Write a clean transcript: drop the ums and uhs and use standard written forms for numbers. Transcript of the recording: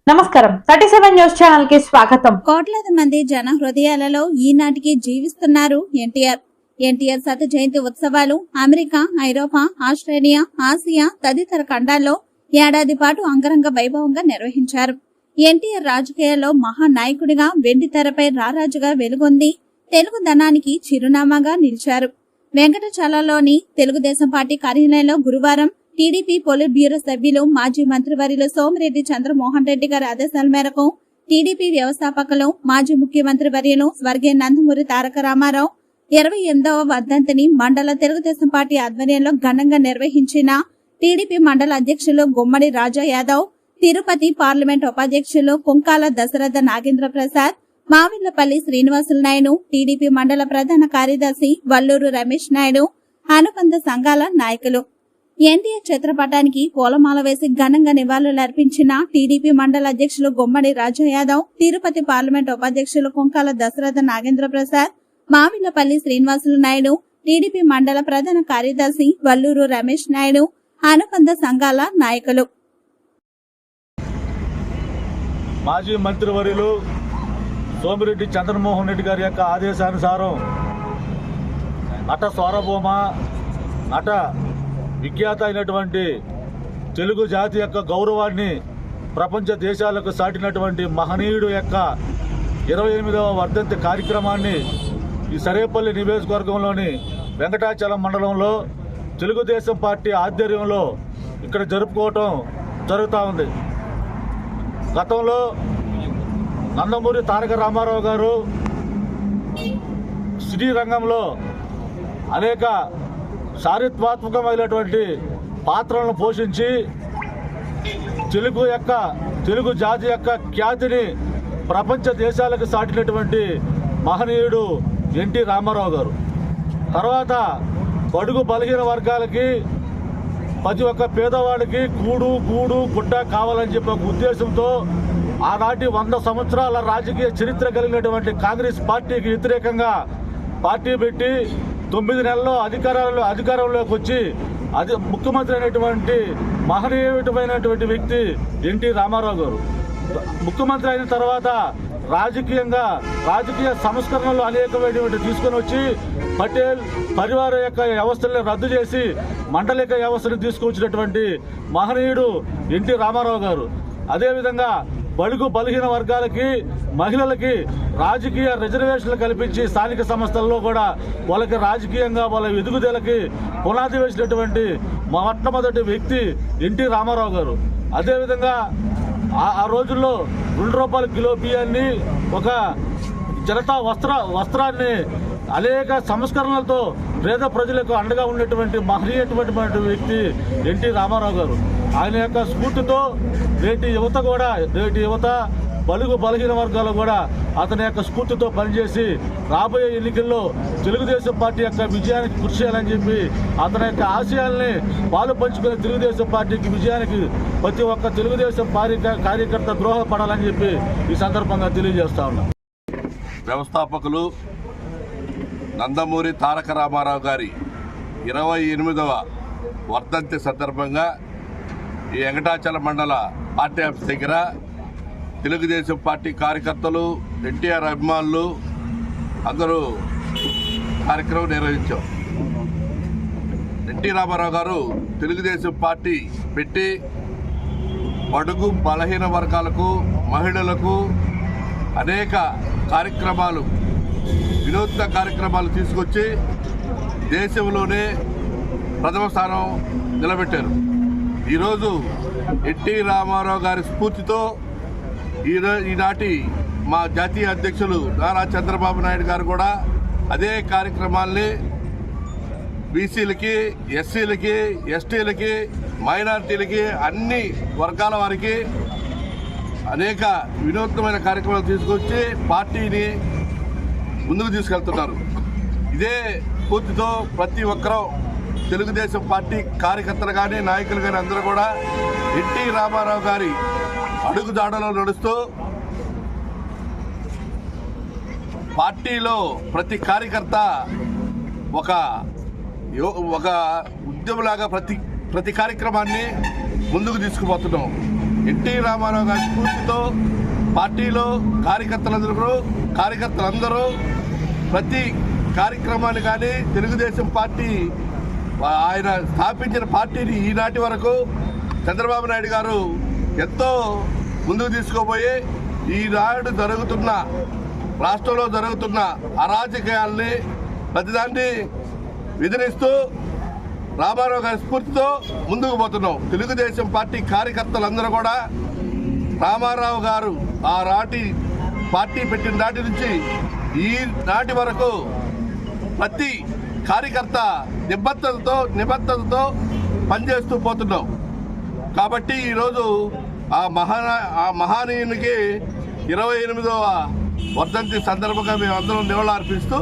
నమస్కారం 37 news channel కి స్వాగతం. కోట్లాది మంది జన హృదయాలలో ఈనాటికి జీవిస్తున్నారు ఎన్టీఆర్. ఎన్టీఆర్ శత జయంతి ఉత్సవాలు అమెరికా, ఐరోపా, ఆస్ట్రేలియా, ఆసియా తదితర ఖండాల్లో ఏడాది పాటు అంగరంగ వైభవంగా నిర్వహించారు. ఎన్టీఆర్ రాజకీయాల్లో మహానాయకుడిగా వెండి తెరపై రారాజుగా వెలుగొంది తెలుగు ధనానికి చిరునామాగా నిలిచారు. వెంకటచలలోని తెలుగుదేశం పార్టీ కార్యాలయంలో గురువారం టీడీపీ పొలిట్ బ్యూరో సభ్యులు మాజీ మంత్రివర్యులు సోమిరెడ్డి చంద్రమోహన్ రెడ్డి గారి ఆదేశాల మేరకు టీడీపీ వ్యవస్థాపకులు మాజీ ముఖ్యమంత్రి వర్యులు స్వర్గీయ నందమూరి తారక రామారావు 28వ వర్ధంతిని మండల తెలుగుదేశం పార్టీ ఆధ్వర్యంలో ఘనంగా నిర్వహించిన టీడీపీ మండల అధ్యక్షులు గుమ్మడి రాజా యాదవ్, తిరుపతి పార్లమెంట్ ఉపాధ్యక్షులు కుంకాల దశరథ నాగేంద్ర ప్రసాద్, మావిళ్లపల్లి శ్రీనివాసులు నాయుడు, టీడీపీ మండల ప్రధాన కార్యదర్శి వల్లూరు రమేష్ నాయుడు, అనుబంధ సంఘాల నాయకులు ఎన్టీఆర్ చిత్రపటానికి పూలమాల వేసి ఘనంగా నివాళులర్పించిన టీడీపీ మండల అధ్యక్షులు గుమ్మడి రాజా యాదవ్, తిరుపతి పార్లమెంట్ ఉపాధ్యక్షులు కుంకాల దశరథ నాగేంద్ర ప్రసాద్, మావిళ్లపల్లి శ్రీనివాసులు నాయుడు, టీడీపీ మండల ప్రధాన కార్యదర్శి వల్లూరు రమేష్ నాయుడు, అనుబంధ సంఘాల నాయకులు. మాజీ మంత్రివర్యులు సోమిరెడ్డి చంద్రమోహన్ రెడ్డి గారి యొక్క ఆదేశానుసారం నట సార్వభౌమ నట విఖ్యాత అయినటువంటి తెలుగు జాతి యొక్క గౌరవాన్ని ప్రపంచ దేశాలకు సాటినటువంటి మహనీయుడు యొక్క 28వ వర్ధంతి కార్యక్రమాన్ని ఈ సరేపల్లి నియోజకవర్గంలోని వెంకటాచలం మండలంలో తెలుగుదేశం పార్టీ ఆధ్వర్యంలో ఇక్కడ జరుపుకోవటం జరుగుతూ ఉంది. గతంలో నందమూరి తారక రామారావు గారు సినీ రంగంలో అనేక చారిత్రాత్మకమైనటువంటి పాత్రలను పోషించి తెలుగు జాతి యొక్క ఖ్యాతిని ప్రపంచ దేశాలకు సాటినటువంటి మహనీయుడు ఎన్టీ రామారావు గారు. తర్వాత బడుగు బలహీన వర్గాలకి ప్రతి ఒక్క పేదవాడికి గూడు గుడ్డ కావాలని చెప్పి ఒక ఉద్దేశంతో ఆనాటి 100 సంవత్సరాల రాజకీయ చరిత్ర కలిగినటువంటి కాంగ్రెస్ పార్టీకి వ్యతిరేకంగా పార్టీ పెట్టి 9 నెలల్లో అధికారంలోకి వచ్చి ముఖ్యమంత్రి అయినటువంటి మహనీయమైనటువంటి వ్యక్తి ఎన్టీ రామారావు గారు. ముఖ్యమంత్రి అయిన తర్వాత రాజకీయ సంస్కరణలు అనేకమైనటువంటి తీసుకొని వచ్చి పటేల్ పరివార యొక్క వ్యవస్థల్ని రద్దు చేసి మండలిక వ్యవస్థను తీసుకొచ్చినటువంటి మహనీయుడు ఎన్టీ రామారావు గారు. అదేవిధంగా బడుగు బలహీన వర్గాలకి మహిళలకి రాజకీయ రిజర్వేషన్లు కల్పించి స్థానిక సంస్థల్లో కూడా వాళ్ళకి రాజకీయంగా వాళ్ళ ఎదుగుదలకి పునాది వేసినటువంటి మొట్టమొదటి వ్యక్తి ఎన్టీ రామారావు గారు. అదేవిధంగా ఆ రోజుల్లో ₹2 కిలో బియ్యాన్ని ఒక జనతా వస్త్రాన్ని అనేక సంస్కరణలతో పేద ప్రజలకు అండగా ఉన్నటువంటి మహనీయటువంటి వ్యక్తి ఎన్టీ రామారావు గారు. ఆయన యొక్క స్ఫూర్తితో నేటి యువత బలుగు బలహీన వర్గాలు కూడా అతని యొక్క స్ఫూర్తితో పనిచేసి రాబోయే ఎన్నికల్లో తెలుగుదేశం పార్టీ యొక్క విజయానికి కృషి చేయాలని చెప్పి అతని యొక్క ఆశయాల్ని పాలు పంచుకునే తెలుగుదేశం పార్టీకి విజయానికి ప్రతి ఒక్క తెలుగుదేశం కార్యకర్త ద్రోహపడాలని చెప్పి ఈ సందర్భంగా తెలియజేస్తా ఉన్నాం. వ్యవస్థాపకులు నందమూరి తారక రామారావు గారి 28వ వర్ధంతి సందర్భంగా ఈ వెంకటాచల మండల పార్టీ ఆఫీస్ దగ్గర తెలుగుదేశం పార్టీ కార్యకర్తలు, ఎన్టీఆర్ అభిమానులు అందరూ కార్యక్రమం నిర్వహించాం. ఎన్టీ రామారావు గారు తెలుగుదేశం పార్టీ పెట్టి బడుగు బలహీన వర్గాలకు, మహిళలకు అనేక కార్యక్రమాలు, వినూత్న కార్యక్రమాలు తీసుకొచ్చి దేశంలోనే ప్రథమ స్థానం నిలబెట్టారు. ఈరోజు ఎన్టీ రామారావు గారి స్ఫూర్తితో ఈనాటి మా జాతీయ అధ్యక్షులు నారా చంద్రబాబు నాయుడు గారు కూడా అదే కార్యక్రమాల్ని బీసీలకి, ఎస్సీలకి, ఎస్టీలకి, మైనారిటీలకి, అన్ని వర్గాల వారికి అనేక వినూత్నమైన కార్యక్రమాలు తీసుకొచ్చి పార్టీని ముందుకు తీసుకెళ్తున్నారు. ఇదే స్ఫూర్తితో ప్రతి ఒక్కరూ తెలుగుదేశం పార్టీ కార్యకర్తలు కానీ, నాయకులు కానీ అందరూ కూడా ఎన్టీ రామారావు గారి అడుగుజాడలో నడుస్తూ పార్టీలో ప్రతి కార్యకర్త ఒక ఉద్యమంలాగా ప్రతి కార్యక్రమాన్ని ముందుకు తీసుకుపోతున్నాం. ఎన్టీ రామారావు గారి స్ఫూర్తితో పార్టీలో కార్యకర్తలందరూ ప్రతి కార్యక్రమాన్ని కానీ తెలుగుదేశం పార్టీ ఆయన స్థాపించిన పార్టీని ఈనాటి వరకు చంద్రబాబు నాయుడు గారు ఎంతో ముందుకు తీసుకోబోయి ఈనాడు రాష్ట్రంలో జరుగుతున్న అరాజకాలని ప్రతిదాన్ని ఎదిరిస్తూ రామారావు గారి స్ఫూర్తితో ముందుకు పోతున్నాం. తెలుగుదేశం పార్టీ కార్యకర్తలందరూ కూడా రామారావు గారు పార్టీ పెట్టిన నాటి నుంచి ఈ నాటి వరకు ప్రతి కార్యకర్త నిబద్ధతతో పనిచేస్తూ పోతున్నాం. కాబట్టి ఈరోజు ఆ మహానీయునికి 28వ వర్ధంతి సందర్భంగా మేము అందరం నివాళులర్పిస్తూ